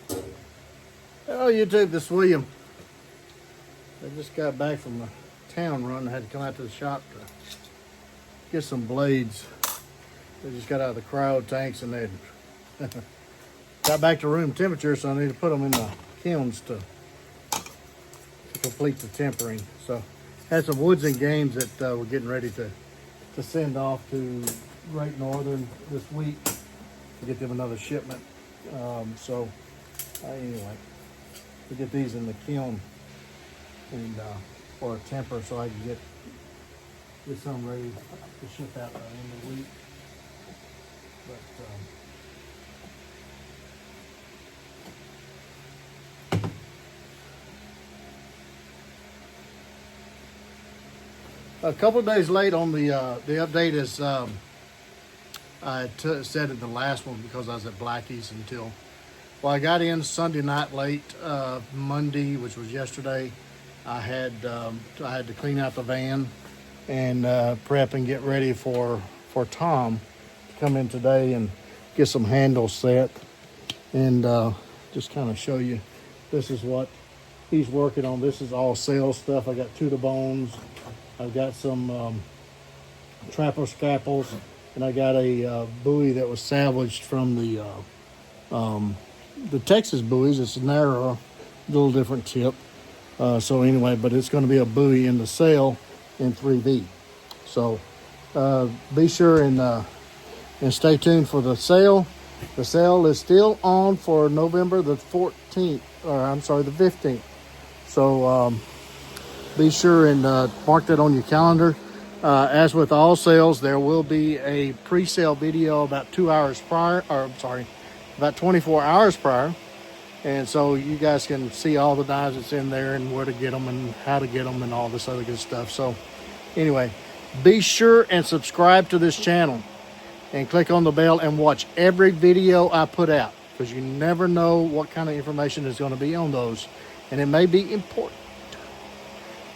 Oh, YouTube, this is William. I just got back from a town run. I had to come out to the shop to get some blades. They just got out of the cryo tanks and they got back to room temperature, so I need to put them in the kilns to complete the tempering. So had some woods and games that we're getting ready to send off to Great Northern this week to get them another shipment. Anyway, to get these in the kiln and for a temper, so I can get some ready to ship out by the end of the week. But a couple of days late on the update is I said it the last one because I was at Blackies until, well, I got in Sunday night late. Monday, which was yesterday, I had to clean out the van and prep and get ready for Tom to come in today and get some handles set and just kind of show you. This is what he's working on. This is all sales stuff. I got 2 to bones. I've got some trapper scalpels, and I got a buoy that was salvaged from the Texas buoys. It's a narrow, little different tip. So anyway, but it's going to be a buoy in the sail in 3V. So be sure and stay tuned for the sale. The sale is still on for November the 14th, or I'm sorry, the 15th. So be sure and mark that on your calendar. As with all sales, there will be a pre-sale video about 2 hours prior, or I'm sorry, about 24 hours prior. And so you guys can see all the knives that's in there and where to get them and how to get them and all this other good stuff. So anyway, be sure and subscribe to this channel and click on the bell and watch every video I put out, because you never know what kind of information is going to be on those. And it may be important.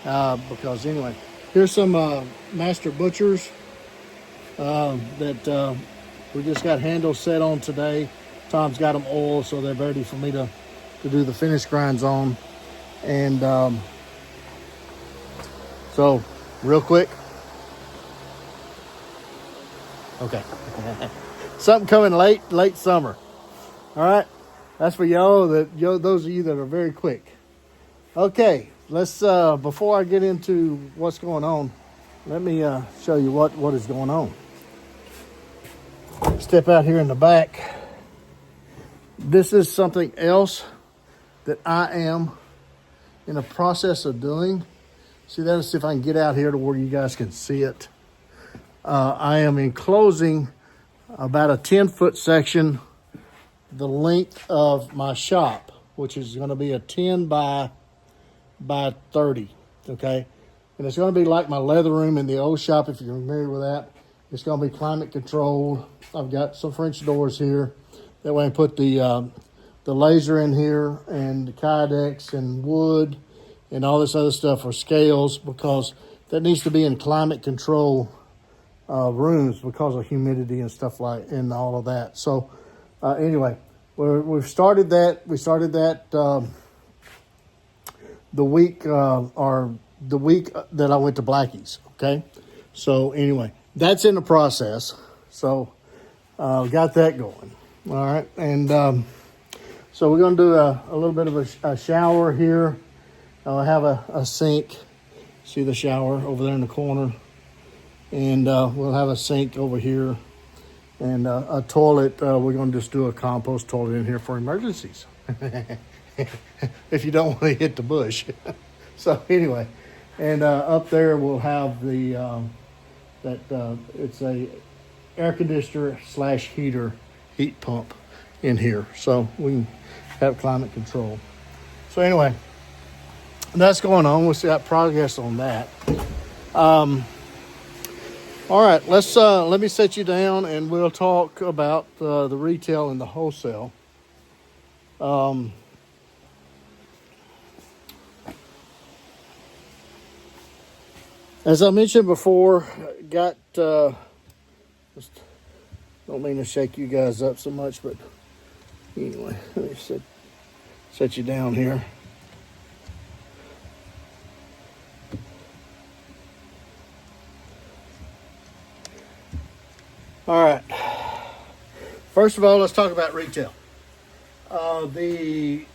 Because anyway, here's some master butchers that we just got handles set on today. Tom's got them oiled, so they're ready for me to do the finish grinds on. And so real quick. Okay. Something coming late summer. All right. That's for y'all, those of you that are very quick. Okay. Let's before I get into what's going on, let me show you what is going on. Step out here in the back. This is something else that I am in the process of doing. See that? Let's see if I can get out here to where you guys can see it. I am enclosing about a 10-foot section, the length of my shop, which is going to be a 10 by 30, okay? And it's going to be like my leather room in the old shop, if you're familiar with that. It's going to be climate controlled. I've got some French doors here. That way I can put the laser in here and the kydex and wood and all this other stuff for scales, because that needs to be in climate control rooms because of humidity and stuff like, and all of that. So anyway, we've started that. We started that the week that I went to Blackies. Okay. So anyway, that's in the process. So got that going. All right. And so we're going to do a little bit of a shower here. I'll have a sink. See the shower over there in the corner. And we'll have a sink over here and a toilet. We're going to just do a compost toilet in here for emergencies. If you don't want to hit the bush. So anyway, and up there we'll have the it's a air conditioner / heat pump in here, so we can have climate control. So anyway, that's going on. We'll see that progress on that. All right, let me set you down and we'll talk about the retail and the wholesale. As I mentioned before, got, don't mean to shake you guys up so much, but anyway, let me set you down here. All right. First of all, let's talk about retail. The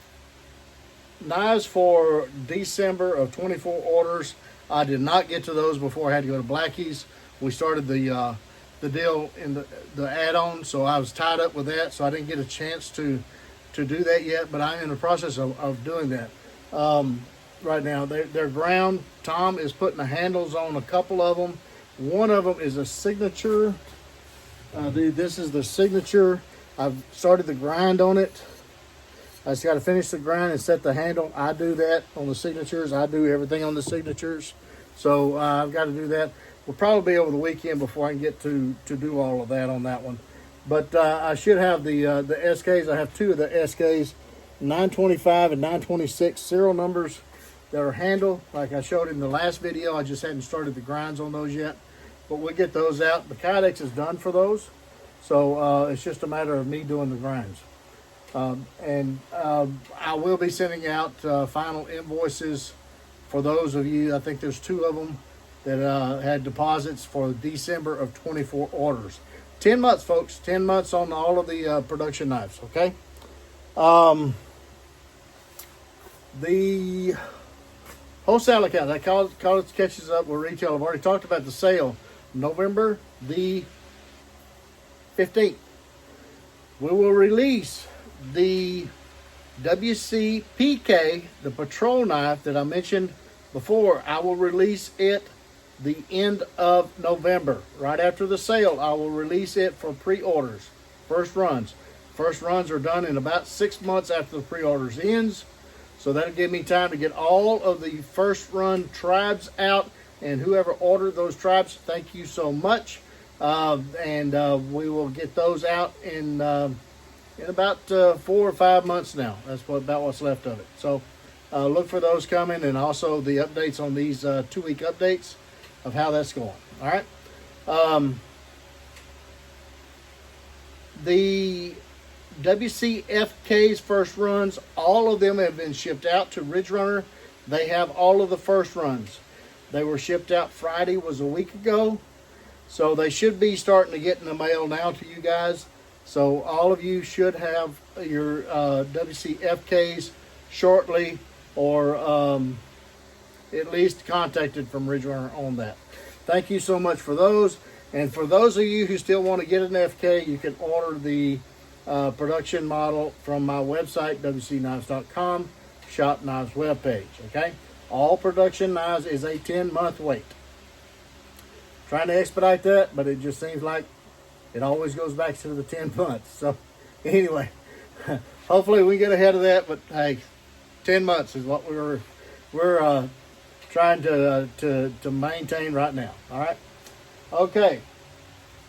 knives for December of 24 orders, I did not get to those before I had to go to Blackies. We started the deal in the add-on, so I was tied up with that, so I didn't get a chance to do that yet, but I'm in the process of doing that. Right now, they're ground. Tom is putting the handles on a couple of them. One of them is a signature. This is the signature. I've started the grind on it. I just got to finish the grind and set the handle. I do that on the signatures. I do everything on the signatures. So I've got to do that. We'll probably be over the weekend before I can get to do all of that on that one. But I should have the SKs. I have two of the SKs, 925 and 926 serial numbers that are handled. Like I showed in the last video, I just hadn't started the grinds on those yet. But we'll get those out. The Kydex is done for those. So it's just a matter of me doing the grinds. I will be sending out final invoices for those of you. I think there's two of them that had deposits for December of 24 orders. 10 months, folks. 10 months on all of the production knives, okay? The wholesale account, that college catches up with retail. I've already talked about the sale. November the 15th. We will release the WCPK, the patrol knife that I mentioned before. I will release it the end of November. Right after the sale, I will release it for pre-orders, first runs. First runs are done in about 6 months after the pre-orders ends. So that'll give me time to get all of the first run tribes out, and whoever ordered those tribes, thank you so much. And we will get those out in about 4 or 5 months now. That's about what's left of it. So look for those coming, and also the updates on these 2-week updates of how that's going. All right. The WCFK's first runs, all of them have been shipped out to Ridge Runner. They have all of the first runs. They were shipped out Friday, was a week ago. So they should be starting to get in the mail now to you guys. So all of you should have your WCFKs shortly, or at least contacted from Ridge Runner on that. Thank you so much for those. And for those of you who still want to get an FK, you can order the production model from my website, wcknives.com, Shop Knives webpage. Okay? All production knives is a 10-month wait. Trying to expedite that, but it just seems like it always goes back to the 10 months. So anyway, hopefully we get ahead of that. But hey, 10 months is what we're trying to maintain right now. All right. Okay.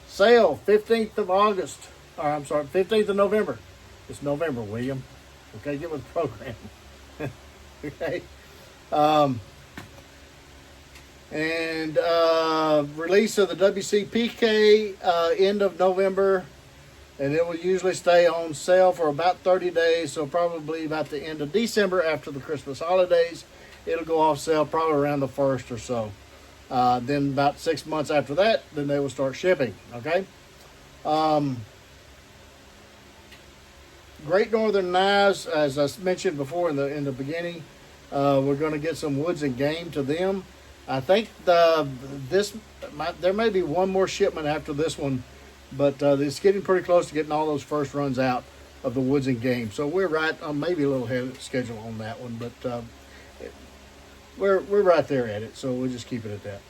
Sale 15th of August. Or I'm sorry, 15th of November. It's November, William. Okay, get with the program. Okay. Release of the WCPK end of November, and it will usually stay on sale for about 30 days, so probably about the end of December after the Christmas holidays. It'll go off sale probably around the 1st or so. Then about 6 months after that, then they will start shipping. Okay. Great Northern Knives, as I mentioned before in the beginning, we're going to get some woods and game to them. I think there may be one more shipment after this one, but it's getting pretty close to getting all those first runs out of the woods and game. So we're right, maybe a little ahead of schedule on that one, but we're right there at it. So we'll just keep it at that.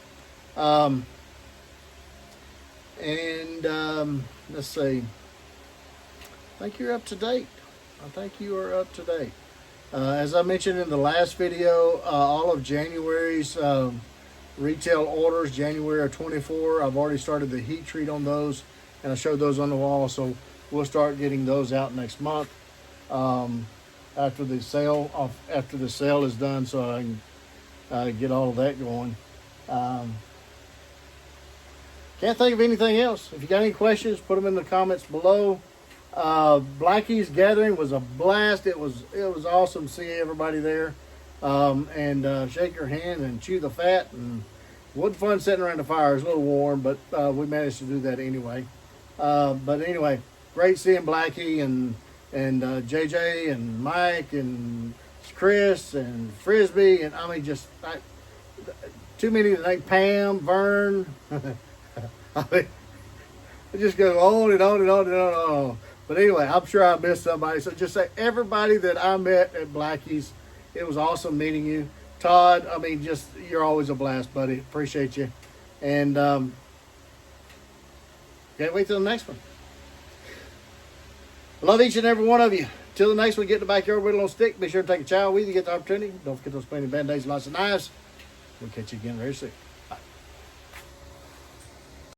Let's see. I think you're up to date. I think you are up to date. As I mentioned in the last video, all of January's retail orders, January of 24, I've already started the heat treat on those, and I showed those on the wall, so we'll start getting those out next month after the sale is done, so I can get all of that going. Can't think of anything else. If you got any questions, put them in the comments below. Blackies gathering was a blast. It was awesome to see everybody there, and shake your hand and chew the fat. And wasn't fun sitting around the fire. It was a little warm, but we managed to do that anyway. But anyway, great seeing Blackie and JJ and Mike and Chris and Frisbee, and I mean too many to name. Pam, Vern. I mean, it just goes on and on and on and on and on. But anyway, I'm sure I missed somebody. So just say everybody that I met at Blackie's, it was awesome meeting you. Todd, I mean, just you're always a blast, buddy. Appreciate you. And can't wait till the next one. Love each and every one of you. Till the next one, get in the backyard with a little stick. Be sure to take a shower with you, get the opportunity. Don't forget those cleaning band-aids, lots of knives. We'll catch you again very soon.